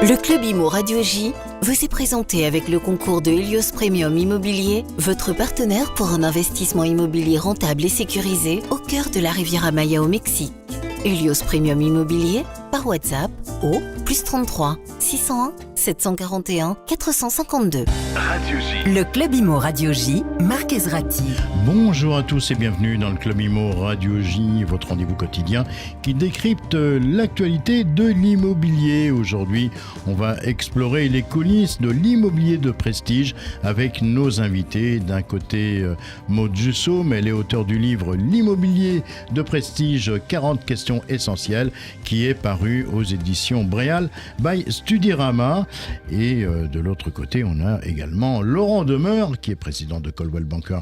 Le Club Imo Radio J vous est présenté avec le concours de Helios Premium Immobilier, votre partenaire pour un investissement immobilier rentable et sécurisé au cœur de la Riviera Maya au Mexique. Helios Premium Immobilier par WhatsApp au +33 601 741 452. Radio J. Le Club Imo Radio J, Marc Ezrati. Bonjour à tous et bienvenue dans le Club Imo Radio J, votre rendez-vous quotidien qui décrypte l'actualité de l'immobilier. Aujourd'hui, on va explorer les coulisses de l'immobilier de prestige avec nos invités. D'un côté, Maud Jussaume, elle est auteure du livre L'immobilier de prestige, 40 questions essentielles, qui est paru aux éditions Bréal by Studirama. Et de l'autre côté, on a également Laurent Demeure, qui est président de Coldwell Banker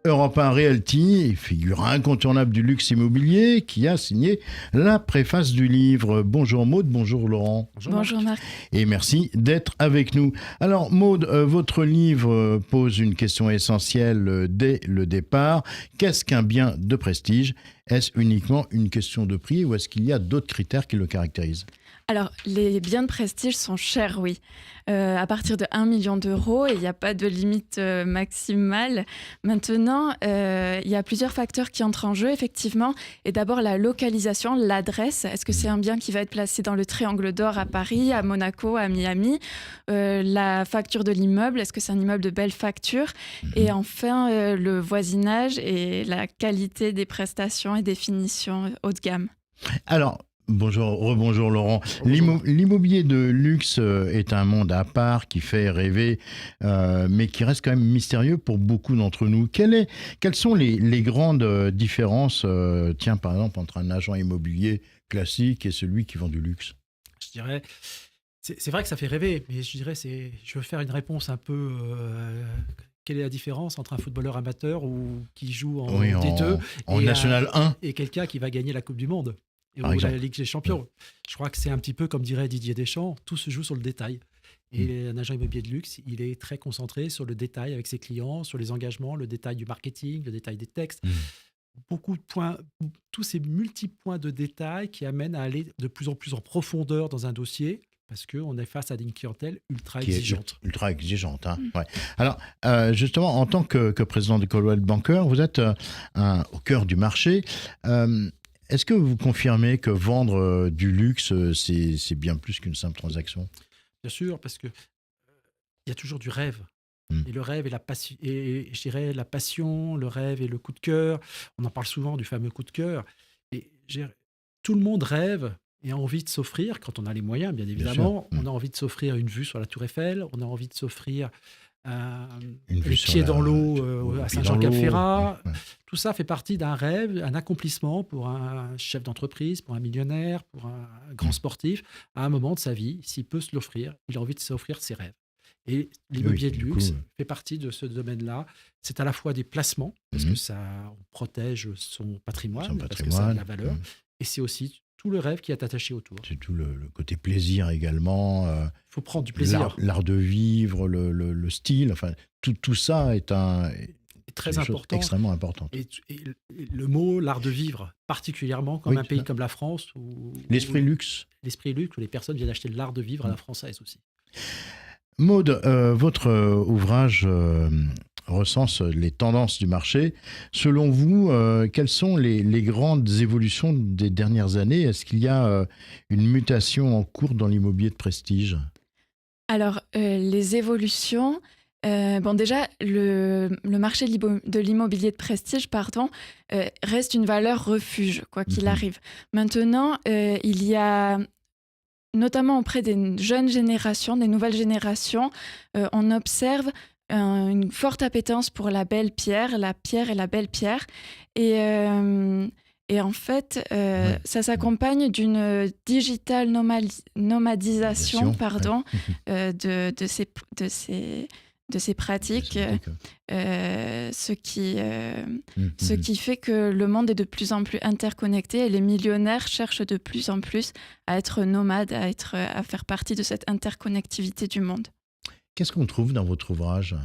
Europe 1 Realty, figure incontournable du luxe immobilier, qui a signé la préface du livre. Bonjour Maud, bonjour Laurent. Bonjour Marc. Et merci d'être avec nous. Alors Maud, votre livre pose une question essentielle dès le départ. Qu'est-ce qu'un bien de prestige ? Est-ce uniquement une question de prix ou est-ce qu'il y a d'autres critères qui le caractérisent ? Alors, les biens de prestige sont chers, oui. À partir de 1 million d'euros, et il n'y a pas de limite maximale. Maintenant, il y a plusieurs facteurs qui entrent en jeu, effectivement. Et d'abord, la localisation, l'adresse. Est-ce que c'est un bien qui va être placé dans le Triangle d'Or à Paris, à Monaco, à Miami ? La facture de l'immeuble, est-ce que c'est un immeuble de belle facture ? Et enfin, le voisinage et la qualité des prestations et des finitions haut de gamme. Alors, rebonjour Laurent. L'immobilier de luxe est un monde à part qui fait rêver, mais qui reste quand même mystérieux pour beaucoup d'entre nous. Quelles sont les grandes différences, par exemple, entre un agent immobilier classique et celui qui vend du luxe ? Je dirais, c'est vrai que ça fait rêver, mais je dirais, je veux faire une réponse un peu... quelle est la différence entre un footballeur amateur ou qui joue en D2 en National 1 et quelqu'un qui va gagner la Coupe du Monde ou la Ligue des Champions? Ouais. Je crois que c'est un petit peu comme dirait Didier Deschamps, tout se joue sur le détail. Et un agent immobilier de luxe, il est très concentré sur le détail avec ses clients, sur les engagements, le détail du marketing, le détail des textes. Beaucoup de points, tous ces multi-points de détail qui amènent à aller de plus en plus en profondeur dans un dossier. Parce qu'on est face à une clientèle ultra exigeante. Ultra exigeante, hein. Ouais. Alors, justement, en tant que président de Coldwell Banker, vous êtes au cœur du marché. Est-ce que vous confirmez que vendre du luxe, c'est bien plus qu'une simple transaction ? Bien sûr, parce que y a toujours du rêve. Et le rêve et la passion, et je dirais la passion, le rêve et le coup de cœur. On en parle souvent du fameux coup de cœur. Et tout le monde rêve et a envie de s'offrir, quand on a les moyens, bien évidemment. On a envie de s'offrir une vue sur la Tour Eiffel, on a envie de s'offrir les pieds dans l'eau à Saint-Jean-Cap-Ferrat. Ouais. Tout ça fait partie d'un rêve, un accomplissement pour un chef d'entreprise, pour un millionnaire, pour un grand sportif. À un moment de sa vie, s'il peut se l'offrir, il a envie de s'offrir ses rêves. Et l'immobilier de luxe fait partie de ce domaine-là. C'est à la fois des placements, parce que ça on protège son patrimoine, parce que ça a de la valeur. Et c'est aussi tout le rêve qui est attaché autour. C'est tout le côté plaisir également. Il faut prendre du plaisir. L'art de vivre, le style, enfin, tout ça est très important. Extrêmement important. Et le mot, l'art de vivre, particulièrement comme un pays comme la France. L'esprit luxe. L'esprit luxe, où les personnes viennent acheter de l'art de vivre à la française aussi. Maud, votre ouvrage recense les tendances du marché. Selon vous, quelles sont les grandes évolutions des dernières années ? Est-ce qu'il y a une mutation en cours dans l'immobilier de prestige ? Alors, les évolutions... déjà, le marché de l'immobilier de prestige, reste une valeur refuge, quoi qu'il arrive. Maintenant, il y a... notamment auprès des jeunes générations, des nouvelles générations, on observe une forte appétence pour la belle pierre, la pierre et la belle pierre. Et en fait, ça s'accompagne d'une digital nomadisation de ces pratiques, ce qui fait que le monde est de plus en plus interconnecté et les millionnaires cherchent de plus en plus à être nomades, à faire partie de cette interconnectivité du monde. Qu'est-ce qu'on trouve dans votre ouvrage ?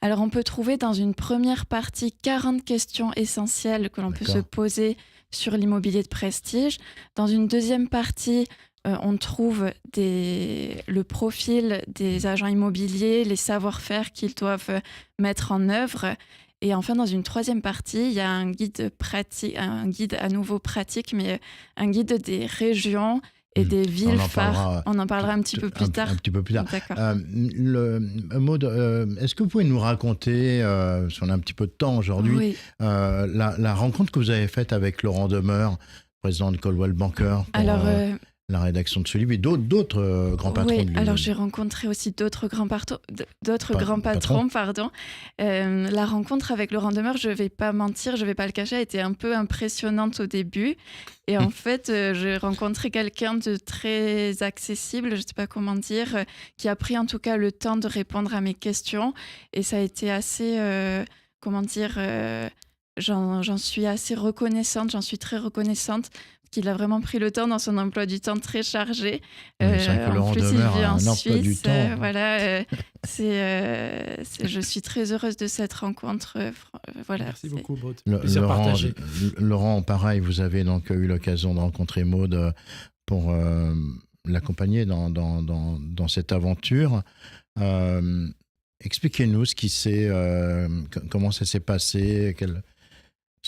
Alors, on peut trouver dans une première partie 40 questions essentielles que l'on peut se poser sur l'immobilier de prestige. Dans une deuxième partie, on trouve le profil des agents immobiliers, les savoir-faire qu'ils doivent mettre en œuvre. Et enfin, dans une troisième partie, il y a un guide à nouveau pratique, mais un guide des régions et des villes phares. On en parlera un petit peu plus tard. Un petit peu plus tard. D'accord. Maud, est-ce que vous pouvez nous raconter, si on a un petit peu de temps aujourd'hui, Oui. la rencontre que vous avez faite avec Laurent Demeure, président de Coldwell Banker, pour la rédaction de ce livre, et d'autres grands patrons. Oui, alors j'ai rencontré aussi d'autres grands patrons. La rencontre avec Laurent Demeure, je ne vais pas mentir, je ne vais pas le cacher, a été un peu impressionnante au début. Et en fait, j'ai rencontré quelqu'un de très accessible, je ne sais pas comment dire, qui a pris en tout cas le temps de répondre à mes questions. Et ça a été assez, j'en suis assez reconnaissante, j'en suis très reconnaissante. Qu'il a vraiment pris le temps dans son emploi du temps très chargé. Oui, c'est vrai que Laurent Demeure a un emploi du temps. Je suis très heureuse de cette rencontre. Merci beaucoup, Maud. Laurent, pareil, vous avez donc eu l'occasion de rencontrer Maud pour l'accompagner dans cette aventure. Expliquez-nous comment ça s'est passé.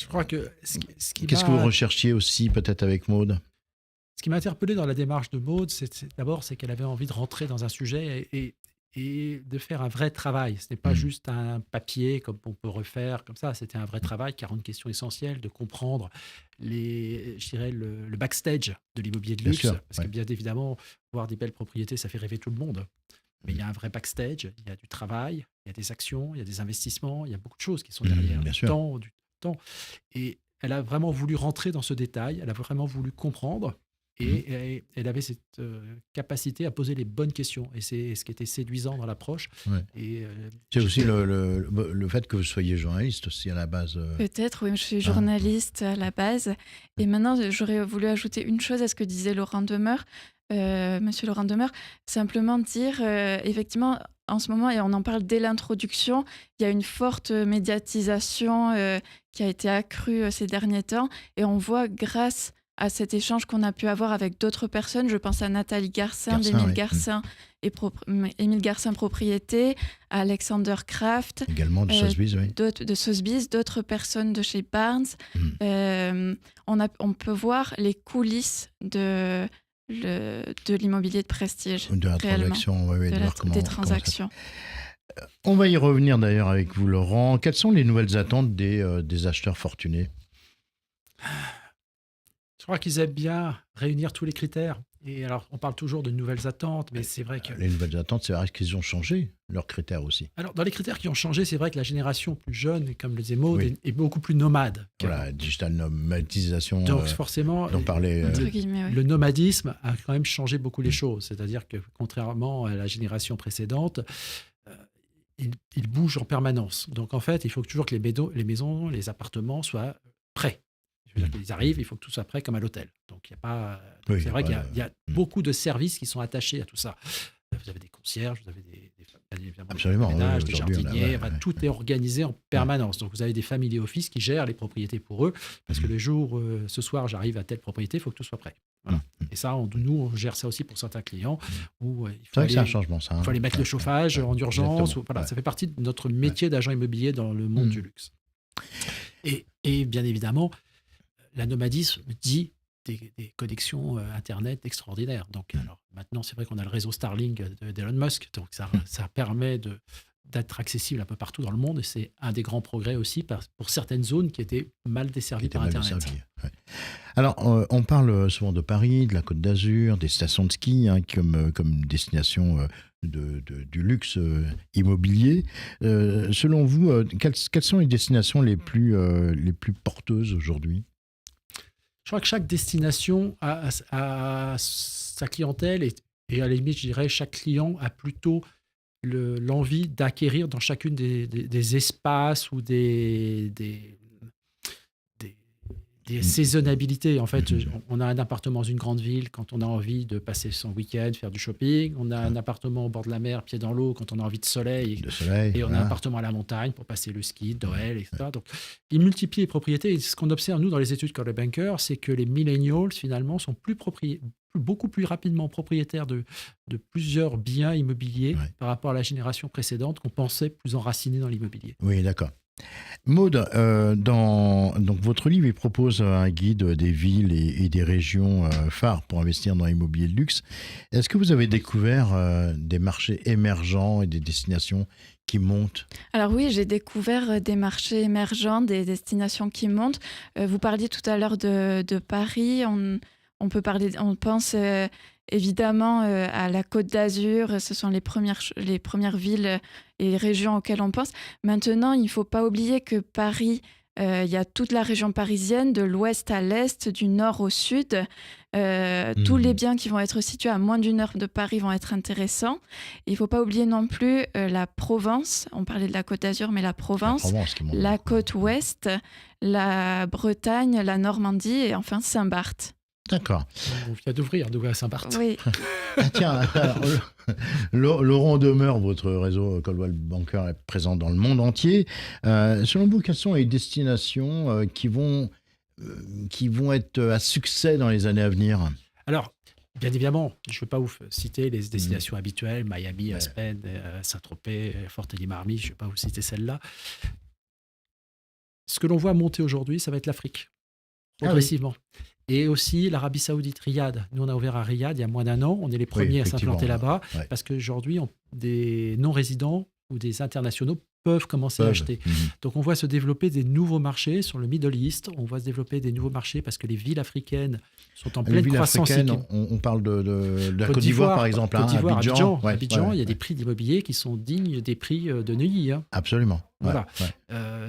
Je crois que qu'est-ce que vous recherchiez aussi peut-être avec Maud? Ce qui m'a interpellé dans la démarche de Maud, c'est qu'elle avait envie de rentrer dans un sujet et de faire un vrai travail. Ce n'est pas juste un papier comme on peut refaire comme ça. C'était un vrai travail, 40 questions essentielles, de comprendre le backstage de l'immobilier de luxe. Parce que bien évidemment, voir des belles propriétés, ça fait rêver tout le monde. Mais il y a un vrai backstage, il y a du travail, il y a des actions, il y a des investissements, il y a beaucoup de choses qui sont derrière. Du temps. Et elle a vraiment voulu rentrer dans ce détail, elle a vraiment voulu comprendre et elle avait cette capacité à poser les bonnes questions. Et c'est ce qui était séduisant dans l'approche. Ouais. C'est aussi le fait que vous soyez journaliste aussi à la base. Peut-être, oui, je suis journaliste à la base. Et maintenant, j'aurais voulu ajouter une chose à ce que disait Laurent Demeure. Monsieur Laurent Demeure, simplement dire, effectivement, en ce moment, et on en parle dès l'introduction, il y a une forte médiatisation qui a été accrue ces derniers temps, et on voit grâce à cet échange qu'on a pu avoir avec d'autres personnes, je pense à Nathalie Garcin d'Émile Garcin, Émile Garcin Propriété, à Alexander Kraft, également de Sotheby's, de Sotheby's, d'autres personnes de chez Barnes. On peut voir les coulisses de l'immobilier de prestige. De la transaction, des transactions. On va y revenir d'ailleurs avec vous, Laurent. Quelles sont les nouvelles attentes des acheteurs fortunés? Je crois qu'ils aiment bien réunir tous les critères. Et alors, on parle toujours de nouvelles attentes, mais c'est vrai que... Les nouvelles attentes, c'est vrai qu'ils ont changé, leurs critères aussi. Alors, dans les critères qui ont changé, c'est vrai que la génération plus jeune, comme le disait Maud, est beaucoup plus nomade. Voilà, digital nomadisation. Donc, forcément, le nomadisme a quand même changé beaucoup les choses. C'est-à-dire que, contrairement à la génération précédente, ils bougent en permanence. Donc, en fait, il faut toujours que les maisons, les appartements soient prêts. Je veux dire qu'ils arrivent, il faut que tout soit prêt comme à l'hôtel. Donc, il y a pas. C'est vrai qu'il y a beaucoup de services qui sont attachés à tout ça. Vous avez des concierges, vous avez des ménages, des jardiniers. Tout est organisé en permanence. Donc, vous avez des family office qui gèrent les propriétés pour eux. Parce que le jour, ce soir, j'arrive à telle propriété, il faut que tout soit prêt. Voilà. Et ça, nous, on gère ça aussi pour certains clients. Où, c'est un changement, ça. Il faut aller mettre le chauffage en urgence. Ça fait partie de notre métier d'agent immobilier dans le monde du luxe. Et bien évidemment, la nomadisme dit des connexions Internet extraordinaires. Donc, alors, maintenant, c'est vrai qu'on a le réseau Starlink d'Elon Musk. Donc, ça permet d'être accessible un peu partout dans le monde. Et c'est un des grands progrès aussi pour certaines zones qui étaient mal desservies par Internet. Alors, on parle souvent de Paris, de la Côte d'Azur, des stations de ski comme destination du luxe immobilier. Selon vous, quelles sont les destinations les plus porteuses aujourd'hui? Je crois que chaque destination a sa clientèle et à la limite, je dirais, chaque client a plutôt l'envie d'acquérir dans chacune des espaces ou des des saisonnabilités. En fait, on a un appartement dans une grande ville quand on a envie de passer son week-end, faire du shopping. On a un appartement au bord de la mer, pied dans l'eau, quand on a envie de soleil. Et on a un appartement à la montagne pour passer le ski, Noël, etc. Donc, ils multiplient les propriétés. Et ce qu'on observe, nous, dans les études Coldwell Banker, c'est que les millennials, finalement, sont beaucoup plus rapidement propriétaires de plusieurs biens immobiliers par rapport à la génération précédente qu'on pensait plus enracinée dans l'immobilier. Oui, d'accord. Maud, donc votre livre il propose un guide des villes et des régions phares pour investir dans l'immobilier de luxe. Est-ce que vous avez découvert des marchés émergents et des destinations qui montent ? Alors oui, j'ai découvert des marchés émergents, des destinations qui montent. Vous parliez tout à l'heure de Paris. On pense évidemment à la Côte d'Azur. Ce sont les premières villes et régions auxquelles on pense. Maintenant, il ne faut pas oublier que Paris, il y a toute la région parisienne, de l'ouest à l'est, du nord au sud. Tous les biens qui vont être situés à moins d'une heure de Paris vont être intéressants. Il ne faut pas oublier non plus la Provence. On parlait de la Côte d'Azur, mais la Provence la côte ouest, la Bretagne, la Normandie et enfin Saint-Barth. D'accord. On vient d'ouvrir à Saint-Barth. Oui. Tiens, Laurent Demeure, votre réseau Coldwell Banker est présent dans le monde entier. Selon vous, quelles sont les destinations qui vont être à succès dans les années à venir ? Alors, bien évidemment, je ne veux pas vous citer les destinations habituelles, Miami, Aspen, Saint-Tropez, Fort-Élie-Marmy, je ne vais pas vous citer celles-là. Ce que l'on voit monter aujourd'hui, ça va être l'Afrique, progressivement. Et aussi l'Arabie Saoudite, Riyad. Nous, on a ouvert à Riyad il y a moins d'un an. On est les premiers à s'implanter là-bas parce qu'aujourd'hui, des non-résidents ou des internationaux peuvent commencer à acheter. Donc, on voit se développer des nouveaux marchés sur le Middle East. On voit se développer des nouveaux marchés parce que les villes africaines sont en pleine croissance. On parle de la Côte d'Ivoire, par exemple. Côte d'Ivoire, Abidjan, il y a des prix d'immobilier qui sont dignes des prix de Neuilly. Absolument. Voilà.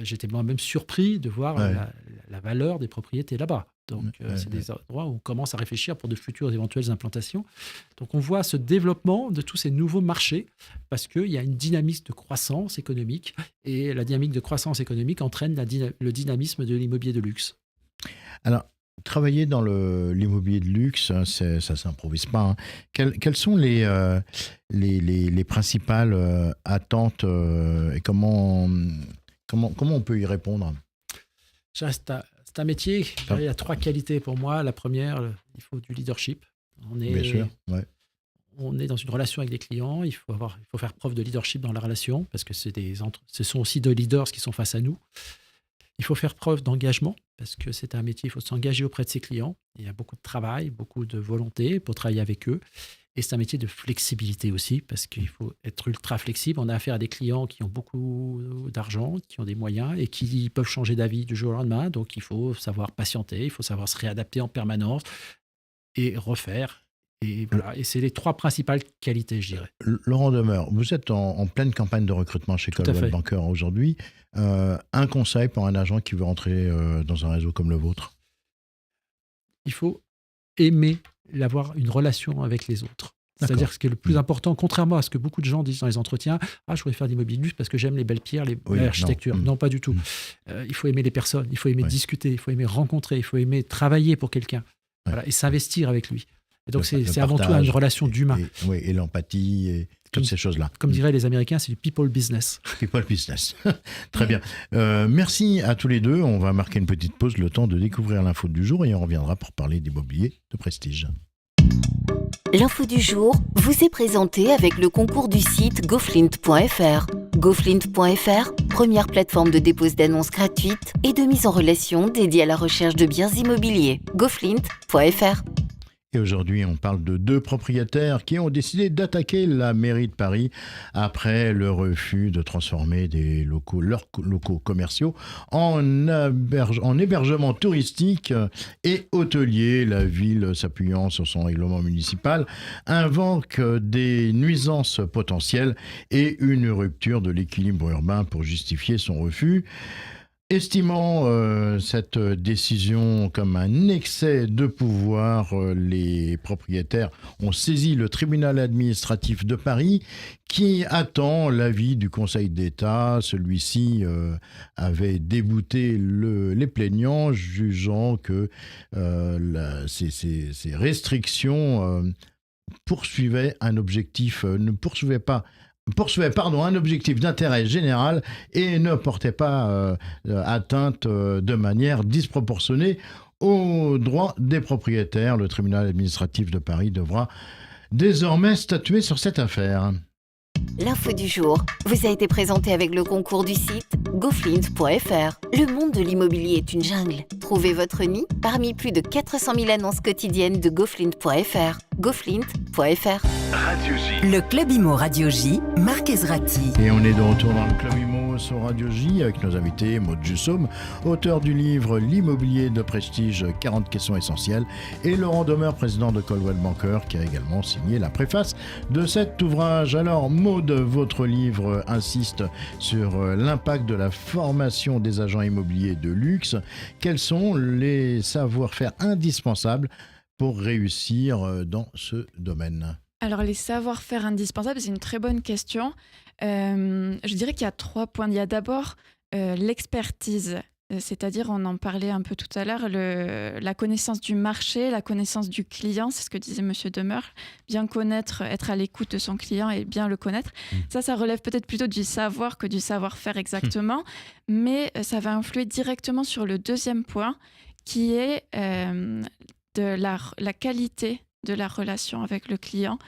J'étais moi-même surpris de voir la valeur des propriétés là-bas. Donc, c'est des endroits où on commence à réfléchir pour de futures éventuelles implantations. Donc, on voit ce développement de tous ces nouveaux marchés parce qu'il y a une dynamique de croissance économique et la dynamique de croissance économique entraîne le dynamisme de l'immobilier de luxe. Alors, travailler dans l'immobilier de luxe, ça ne s'improvise pas. Quelles sont les principales attentes et comment on peut y répondre ? C'est un métier, il y a 3 qualités pour moi. La première, il faut du leadership. Bien sûr, on est dans une relation avec des clients, il faut faire preuve de leadership dans la relation parce que ce sont aussi des leaders qui sont face à nous. Il faut faire preuve d'engagement parce que c'est un métier, il faut s'engager auprès de ses clients. Il y a beaucoup de travail, beaucoup de volonté pour travailler avec eux. Et c'est un métier de flexibilité aussi, parce qu'il faut être ultra flexible. On a affaire à des clients qui ont beaucoup d'argent, qui ont des moyens et qui peuvent changer d'avis du jour au lendemain. Donc, il faut savoir patienter, il faut savoir se réadapter en permanence et refaire. Et voilà. Et c'est les 3 principales qualités, je dirais. Laurent Demeure, vous êtes en pleine campagne de recrutement chez Coldwell Banker aujourd'hui. Un conseil pour un agent qui veut entrer dans un réseau comme le vôtre ? Il faut aimer avoir une relation avec les autres. C'est-à-dire ce qui est le plus important, contrairement à ce que beaucoup de gens disent dans les entretiens, je voudrais faire de l'immobilier parce que j'aime les belles pierres, l'architecture. Non, pas du tout. Il faut aimer les personnes, il faut aimer discuter, il faut aimer rencontrer, il faut aimer travailler pour quelqu'un et s'investir avec lui. Et donc c'est avant tout une relation d'humain. Et l'empathie et toutes ces choses-là. Comme diraient les Américains, c'est du people business. People business. Très bien. Merci à tous les deux. On va marquer une petite pause, le temps de découvrir l'info du jour et on reviendra pour parler d'immobilier de prestige. L'info du jour vous est présentée avec le concours du site goflint.fr. Goflint.fr, première plateforme de dépose d'annonces gratuite et de mise en relation dédiée à la recherche de biens immobiliers. Goflint.fr. Et aujourd'hui, on parle de 2 propriétaires qui ont décidé d'attaquer la mairie de Paris après le refus de transformer leurs locaux commerciaux en hébergement touristique et hôtelier. La ville, s'appuyant sur son règlement municipal, invoque des nuisances potentielles et une rupture de l'équilibre urbain pour justifier son refus. Estimant cette décision comme un excès de pouvoir, les propriétaires ont saisi le tribunal administratif de Paris qui attend l'avis du Conseil d'État. Celui-ci avait débouté les plaignants, jugeant que ces restrictions poursuivaient un objectif, un objectif d'intérêt général et ne portait pas atteinte de manière disproportionnée aux droits des propriétaires. Le tribunal administratif de Paris devra désormais statuer sur cette affaire. L'info du jour vous a été présentée avec le concours du site goflint.fr. Le monde de l'immobilier est une jungle. Trouvez votre nid parmi plus de 400 000 annonces quotidiennes de goflint.fr. goflint.fr. Radio J. Le Club Imo Radio J, Marc Ezrati. Et on est de retour dans le Club Imo sur Radio J avec nos invités, Maud Jussaume, auteur du livre L'immobilier de prestige, 40 questions essentielles, et Laurent Demeure, président de Coldwell Banker, qui a également signé la préface de cet ouvrage. Alors Maud, votre livre insiste sur l'impact de la formation des agents immobiliers de luxe. Quels sont les savoir-faire indispensables pour réussir dans ce domaine ? Alors, les savoir-faire indispensables, c'est une très bonne question. Je dirais qu'il y a 3 points. Il y a d'abord l'expertise, c'est-à-dire, on en parlait un peu tout à l'heure, la connaissance du marché, la connaissance du client, c'est ce que disait M. Demeure. Bien connaître, être à l'écoute de son client et bien le connaître. Ça relève peut-être plutôt du savoir que du savoir-faire exactement, mais ça va influer directement sur le deuxième point, qui est de la qualité de la relation avec le client.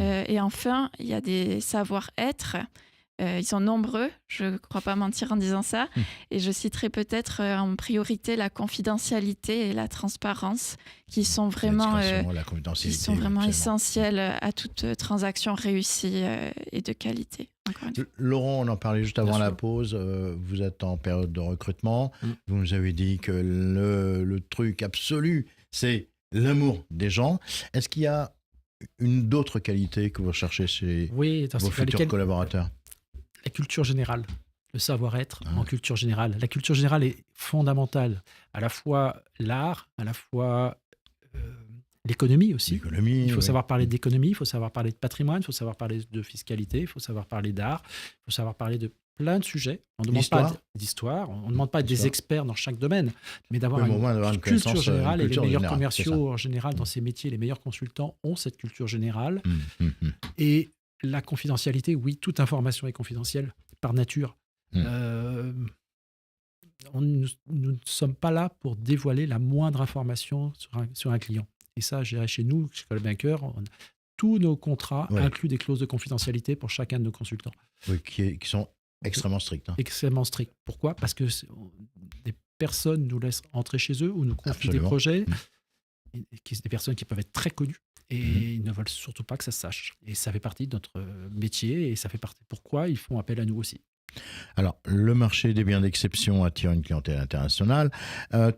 Et enfin, il y a des savoir-être. Ils sont nombreux, je ne crois pas mentir en disant ça. Et je citerai peut-être en priorité la confidentialité et la transparence qui sont vraiment essentielles à toute transaction réussie et de qualité. Laurent, on en parlait juste avant la pause. Vous êtes en période de recrutement. Vous nous avez dit que le truc absolu, c'est l'amour des gens. Est-ce qu'il y a d'autres qualités que vous recherchez chez vos futurs collaborateurs ? La culture générale, le savoir-être en culture générale. La culture générale est fondamentale. À la fois l'art, à la fois l'économie aussi. Il faut savoir parler d'économie, il faut savoir parler de patrimoine, il faut savoir parler de fiscalité, il faut savoir parler d'art, il faut savoir parler de plein de sujets. On ne demande pas d'histoire, on ne demande pas des experts dans chaque domaine, mais d'avoir une culture générale. Et les meilleurs commerciaux en général dans ces métiers, les meilleurs consultants ont cette culture générale. Et la confidentialité, oui, toute information est confidentielle par nature. Nous ne sommes pas là pour dévoiler la moindre information sur un client. Et ça, je dirais chez nous, chez Coldwell Banker, tous nos contrats incluent des clauses de confidentialité pour chacun de nos consultants. Oui, qui sont extrêmement strictes. Extrêmement strictes. Pourquoi ? Parce que des personnes nous laissent entrer chez eux ou nous confient des projets, des personnes qui peuvent être très connues. Et ils ne veulent surtout pas que ça se sache. Et ça fait partie de notre métier et ça fait partie pourquoi ils font appel à nous aussi. Alors, le marché des biens d'exception attire une clientèle internationale.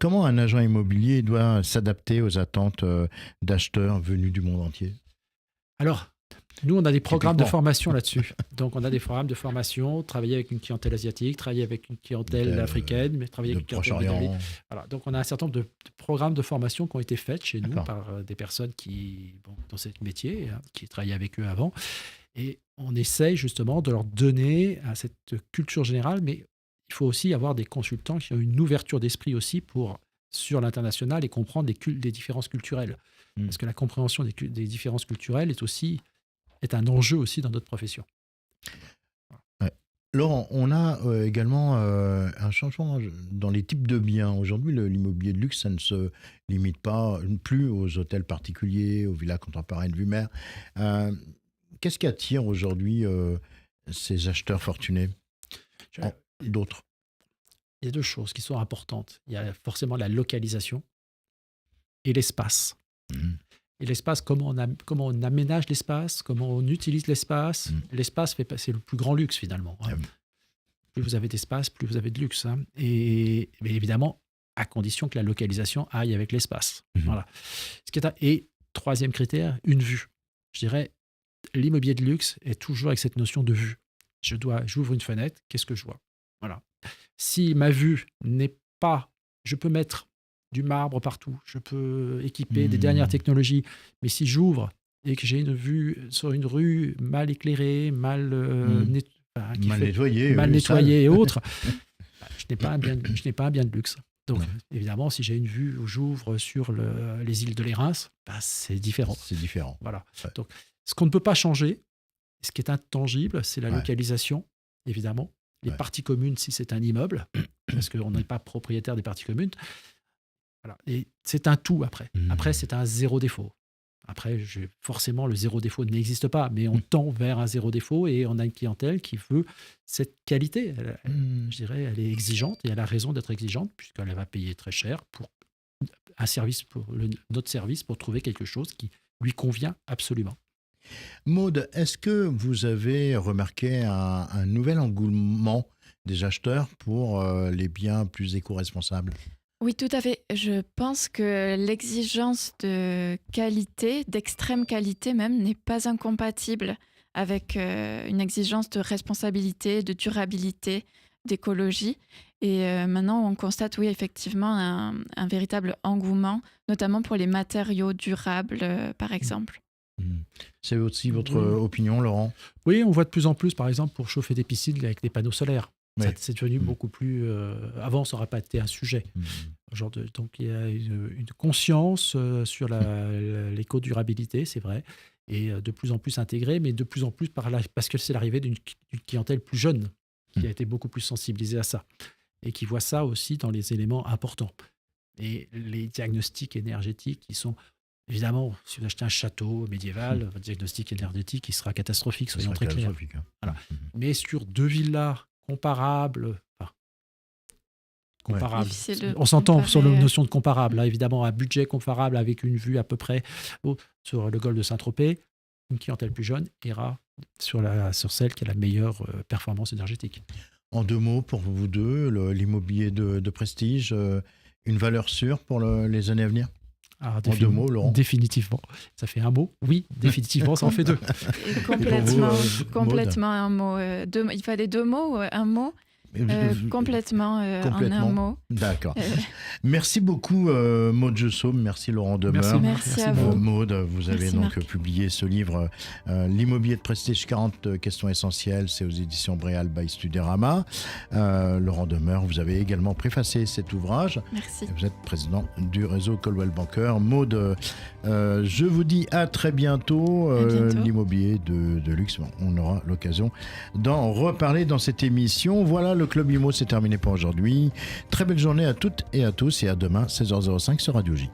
Comment un agent immobilier doit s'adapter aux attentes d'acheteurs venus du monde entier ? Alors, nous, on a des programmes de formation là-dessus. Donc, on a des programmes de formation, travailler avec une clientèle asiatique, travailler avec une clientèle africaine, mais travailler avec une clientèle... Voilà. Donc, on a un certain nombre de programmes de formation qui ont été faits chez nous par des personnes dans ce métier, qui travaillaient avec eux avant. Et on essaye justement de leur donner à cette culture générale, mais il faut aussi avoir des consultants qui ont une ouverture d'esprit aussi sur l'international et comprendre les différences culturelles. Parce que la compréhension des différences culturelles est un enjeu aussi dans notre profession. Laurent, on a également un changement dans les types de biens. Aujourd'hui, l'immobilier de luxe, ça ne se limite pas plus aux hôtels particuliers, aux villas contemporaines vue mer. Qu'est-ce qui attire aujourd'hui ces acheteurs fortunés d'autres ? Il y a 2 choses qui sont importantes. Il y a forcément la localisation et l'espace. Et l'espace, comment on aménage l'espace, comment on utilise l'espace. L'espace, c'est le plus grand luxe finalement. Plus vous avez d'espace, plus vous avez de luxe. Mais évidemment, à condition que la localisation aille avec l'espace. Voilà. Et 3e critère, une vue. Je dirais, l'immobilier de luxe est toujours avec cette notion de vue. J'ouvre une fenêtre, qu'est-ce que je vois ? Voilà. Si ma vue n'est pas... Je peux mettre du marbre partout, je peux équiper des dernières technologies, mais si j'ouvre et que j'ai une vue sur une rue mal éclairée, mal nettoyée et autres, je n'ai pas un bien de luxe. Donc, évidemment, si j'ai une vue où j'ouvre sur les îles de l'Érins, c'est différent. C'est différent. Voilà. Ouais. Donc, ce qu'on ne peut pas changer, ce qui est intangible, c'est la localisation, évidemment. Les parties communes, si c'est un immeuble, parce qu'on n'est pas propriétaire des parties communes. Voilà. Et c'est un tout après. Après, c'est un zéro défaut. Après, forcément, le zéro défaut n'existe pas, mais on tend vers un zéro défaut et on a une clientèle qui veut cette qualité. Je dirais, elle est exigeante et elle a raison d'être exigeante puisqu'elle va payer très cher pour un service, notre service, pour trouver quelque chose qui lui convient absolument. Maud, est-ce que vous avez remarqué un nouvel engouement des acheteurs pour les biens plus éco-responsables ? Oui, tout à fait. Je pense que l'exigence de qualité, d'extrême qualité même, n'est pas incompatible avec une exigence de responsabilité, de durabilité, d'écologie. Et maintenant, on constate, oui, effectivement, un véritable engouement, notamment pour les matériaux durables, par exemple. C'est aussi votre opinion, Laurent ? Oui, on voit de plus en plus, par exemple, pour chauffer des piscines avec des panneaux solaires. C'est devenu beaucoup plus... avant, ça n'aurait pas été un sujet. Donc, il y a une conscience sur l'éco-durabilité, c'est vrai, et de plus en plus intégrée, mais de plus en plus parce que c'est l'arrivée d'une clientèle plus jeune qui a été beaucoup plus sensibilisée à ça et qui voit ça aussi dans les éléments importants. Et les diagnostics énergétiques qui sont... Évidemment, si vous achetez un château médiéval, votre diagnostic énergétique il sera catastrophique, soyons très clairs. Voilà. Mais sur 2 villas comparables, on s'entend sur la notion de comparable, là, évidemment, un budget comparable avec une vue à peu près sur le golfe de Saint-Tropez, une clientèle plus jeune ira sur celle qui a la meilleure performance énergétique. En 2 mots, pour vous deux, l'immobilier de prestige, une valeur sûre pour les années à venir ? En 2 mots, Laurent. Définitivement. Ça fait un mot ? Oui, définitivement, ça en fait 2. Complètement un mot. Il fallait 2 mots, un mot. Complètement en un mot. D'accord. Merci beaucoup Maud Jussaume, merci Laurent Demeure. Merci à vous. Maud, vous avez publié ce livre L'immobilier de prestige, 40 questions essentielles, c'est aux éditions Bréal by Studérama. Laurent Demeure, vous avez également préfacé cet ouvrage. Merci. Vous êtes président du réseau Coldwell Banker. Maud, je vous dis à très bientôt. L'immobilier de luxe, on aura l'occasion d'en reparler dans cette émission. Voilà, le Club Imo, c'est terminé pour aujourd'hui. Très belle journée à toutes et à tous et à demain 16h05 sur Radio J.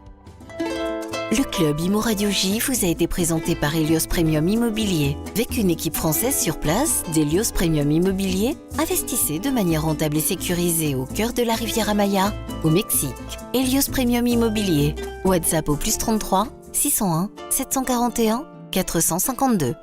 Le Club Imo Radio J vous a été présenté par Helios Premium Immobilier. Avec une équipe française sur place d'Helios Premium Immobilier, investissez de manière rentable et sécurisée au cœur de la Riviera Maya, au Mexique. Helios Premium Immobilier. WhatsApp au +33 601 741 452.